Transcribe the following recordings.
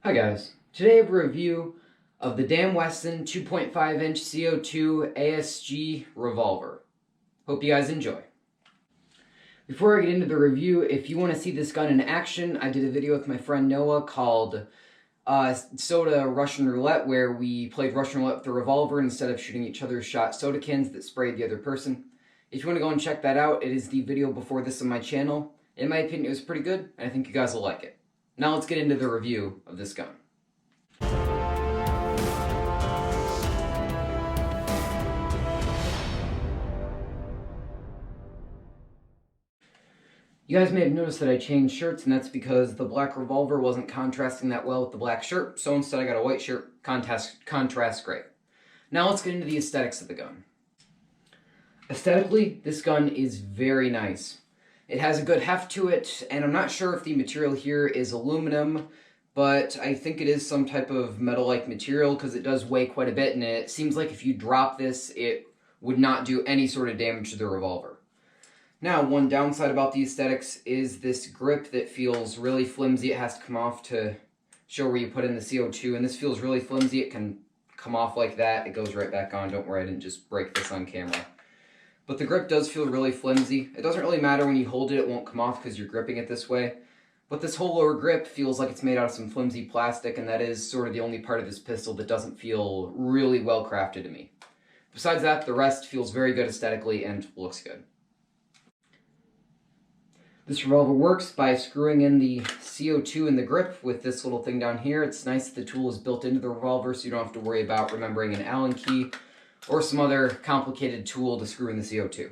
Hi guys, today I have a review of the damn Wesson 2.5-inch CO2 ASG Revolver. Hope you guys enjoy. Before I get into the review, if you want to see this gun in action, I did a video with my friend Noah called Soda Russian Roulette, where we played Russian Roulette with the revolver, and instead of shooting each other, shot soda cans that sprayed the other person. If you want to go and check that out, it is the video before this on my channel. In my opinion, it was pretty good, and I think you guys will like it. Now let's get into the review of this gun. You guys may have noticed that I changed shirts, and that's because the black revolver wasn't contrasting that well with the black shirt, so instead I got a white shirt, contrast gray. Now let's get into the aesthetics of the gun. Aesthetically, this gun is very nice. It has a good heft to it, and I'm not sure if the material here is aluminum, but I think it is some type of metal-like material because it does weigh quite a bit, and it seems like if you drop this, it would not do any sort of damage to the revolver. Now, one downside about the aesthetics is this grip that feels really flimsy. It has to come off to show where you put in the CO2, and this feels really flimsy. It can come off like that. It goes right back on. Don't worry, I didn't just break this on camera. But the grip does feel really flimsy. It doesn't really matter when you hold it, it won't come off because you're gripping it this way. But this whole lower grip feels like it's made out of some flimsy plastic, and that is sort of the only part of this pistol that doesn't feel really well crafted to me. Besides that, the rest feels very good aesthetically and looks good. This revolver works by screwing in the CO2 in the grip with this little thing down here. It's nice that the tool is built into the revolver so you don't have to worry about remembering an Allen key or some other complicated tool to screw in the CO2.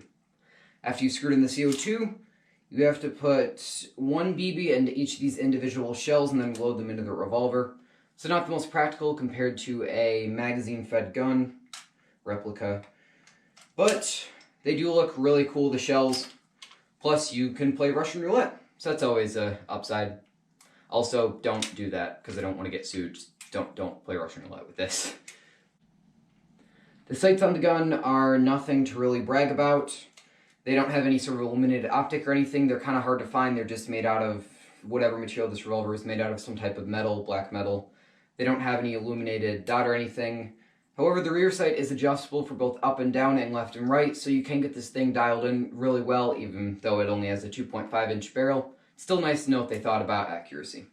After you screwed in the CO2, you have to put one BB into each of these individual shells and then load them into the revolver. So not the most practical compared to a magazine-fed gun replica, but they do look really cool, the shells. Plus, you can play Russian roulette, so that's always an upside. Also, don't do that because I don't want to get sued. Just don't play Russian roulette with this. The sights on the gun are nothing to really brag about. They don't have any sort of illuminated optic or anything. They're kind of hard to find. They're just made out of whatever material this revolver is made out of, some type of metal, black metal. They don't have any illuminated dot or anything. However, the rear sight is adjustable for both up and down and left and right, so you can get this thing dialed in really well, even though it only has a 2.5-inch barrel. Still nice to note they thought about accuracy.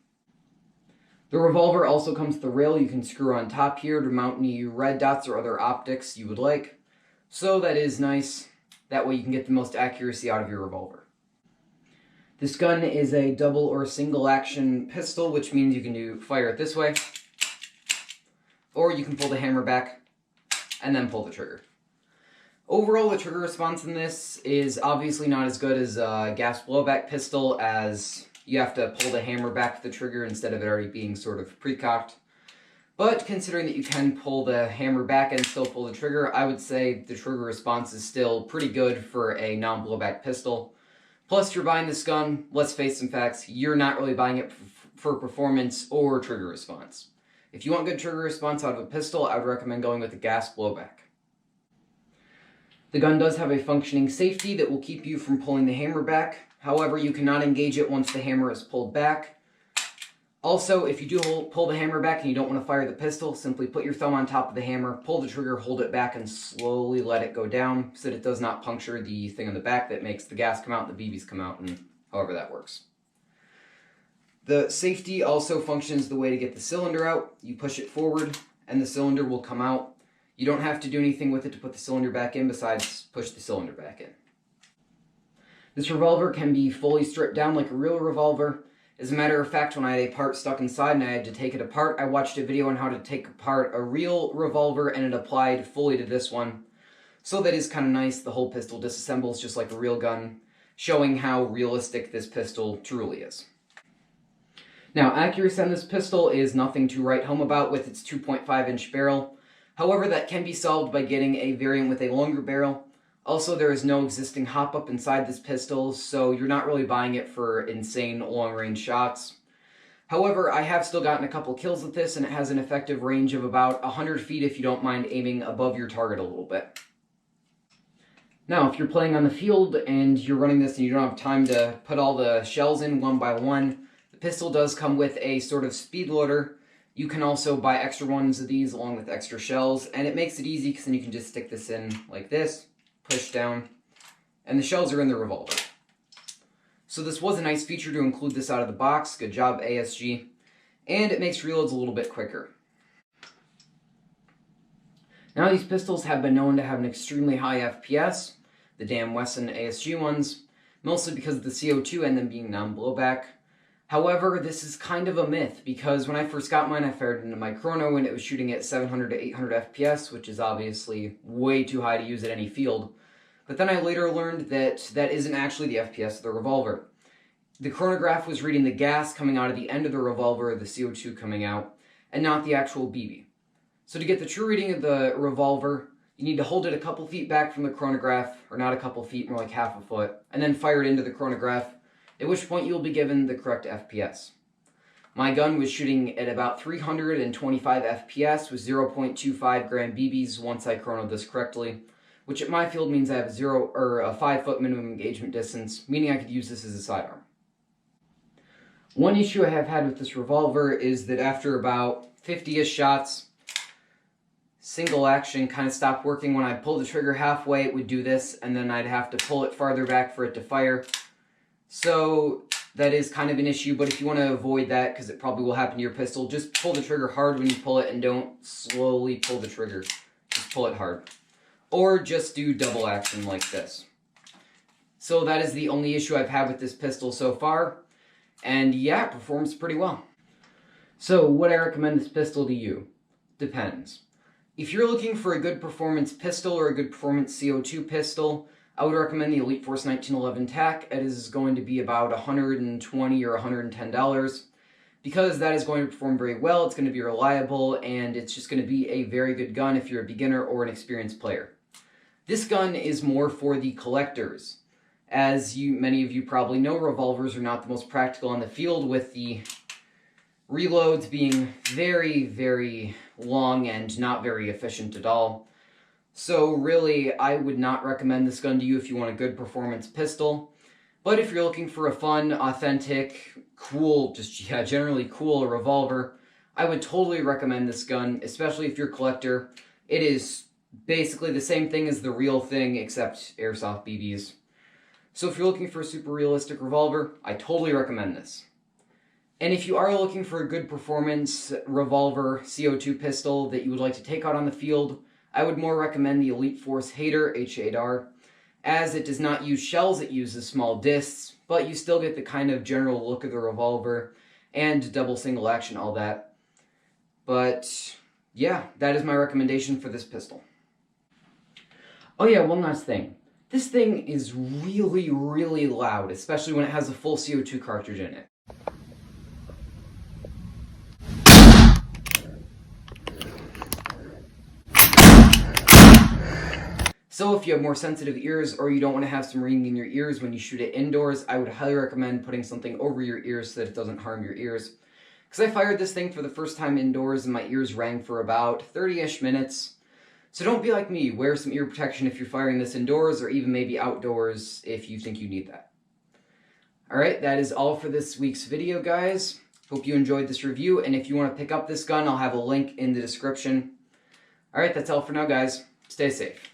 The revolver also comes with a rail you can screw on top here to mount any red dots or other optics you would like. So that is nice. That way you can get the most accuracy out of your revolver. This gun is a double or single action pistol, which means you can fire it this way, or you can pull the hammer back and then pull the trigger. Overall, the trigger response in this is obviously not as good as a gas blowback pistol, as you have to pull the hammer back to the trigger instead of it already being sort of pre-cocked. But considering that you can pull the hammer back and still pull the trigger, I would say the trigger response is still pretty good for a non-blowback pistol. Plus, if you're buying this gun, let's face some facts, you're not really buying it for performance or trigger response. If you want good trigger response out of a pistol, I would recommend going with a gas blowback. The gun does have a functioning safety that will keep you from pulling the hammer back. However, you cannot engage it once the hammer is pulled back. Also, if you do pull the hammer back and you don't want to fire the pistol, simply put your thumb on top of the hammer, pull the trigger, hold it back, and slowly let it go down so that it does not puncture the thing on the back that makes the gas come out and the BBs come out, and however that works. The safety also functions the way to get the cylinder out. You push it forward and the cylinder will come out. You don't have to do anything with it to put the cylinder back in besides push the cylinder back in. This revolver can be fully stripped down like a real revolver. As a matter of fact, when I had a part stuck inside and I had to take it apart, I watched a video on how to take apart a real revolver and it applied fully to this one. So that is kind of nice. The whole pistol disassembles just like a real gun, showing how realistic this pistol truly is. Now, accuracy on this pistol is nothing to write home about with its 2.5-inch barrel. However, that can be solved by getting a variant with a longer barrel. Also, there is no existing hop-up inside this pistol, so you're not really buying it for insane long-range shots. However, I have still gotten a couple kills with this, and it has an effective range of about 100 feet if you don't mind aiming above your target a little bit. Now, if you're playing on the field and you're running this and you don't have time to put all the shells in one by one, the pistol does come with a sort of speed loader You can also buy extra ones of these along with extra shells, and it makes it easy because then you can just stick this in like this, push down, and the shells are in the revolver. So this was a nice feature to include this out of the box. Good job, ASG. And it makes reloads a little bit quicker. Now these pistols have been known to have an extremely high FPS, the damn Wesson ASG ones, mostly because of the CO2 and them being non-blowback. However, this is kind of a myth, because when I first got mine, I fired it into my chrono and it was shooting at 700 to 800 FPS, which is obviously way too high to use at any field. But then I later learned that that isn't actually the FPS of the revolver. The chronograph was reading the gas coming out of the end of the revolver, the CO2 coming out, and not the actual BB. So to get the true reading of the revolver, you need to hold it a couple feet back from the chronograph, or not a couple feet, more like half a foot, and then fire it into the chronograph, at which point you'll be given the correct FPS. My gun was shooting at about 325 FPS with 0.25 gram BBs once I chronoed this correctly, which at my field means I have a 5 foot minimum engagement distance, meaning I could use this as a sidearm. One issue I have had with this revolver is that after about 50-ish shots, single action kind of stopped working. When I'd pull the trigger halfway, it would do this, and then I'd have to pull it farther back for it to fire. So that is kind of an issue, but if you want to avoid that, because it probably will happen to your pistol, just pull the trigger hard when you pull it and don't slowly pull the trigger. Just pull it hard. Or just do double action like this. So that is the only issue I've had with this pistol so far. And yeah, it performs pretty well. So would I recommend this pistol to you? Depends. If you're looking for a good performance pistol or a good performance CO2 pistol, I would recommend the Elite Force 1911 TAC. It is going to be about $120 or $110 because that is going to perform very well, it's going to be reliable, and it's just going to be a very good gun if you're a beginner or an experienced player. This gun is more for the collectors. As many of you probably know, revolvers are not the most practical on the field, with the reloads being very, very long and not very efficient at all. So really, I would not recommend this gun to you if you want a good performance pistol. But if you're looking for a fun, authentic, cool, generally cool revolver, I would totally recommend this gun, especially if you're a collector. It is basically the same thing as the real thing, except Airsoft BBs. So if you're looking for a super realistic revolver, I totally recommend this. And if you are looking for a good performance revolver CO2 pistol that you would like to take out on the field, I would more recommend the Elite Force Hater H8R, as it does not use shells, it uses small discs, but you still get the kind of general look of the revolver, and double single action, all that. But yeah, that is my recommendation for this pistol. Oh yeah, one last thing. This thing is really, really loud, especially when it has a full CO2 cartridge in it. So if you have more sensitive ears, or you don't want to have some ringing in your ears when you shoot it indoors, I would highly recommend putting something over your ears so that it doesn't harm your ears. Because I fired this thing for the first time indoors and my ears rang for about 30-ish minutes. So don't be like me, wear some ear protection if you're firing this indoors, or even maybe outdoors if you think you need that. Alright, that is all for this week's video, guys. Hope you enjoyed this review, and if you want to pick up this gun, I'll have a link in the description. Alright, that's all for now, guys. Stay safe.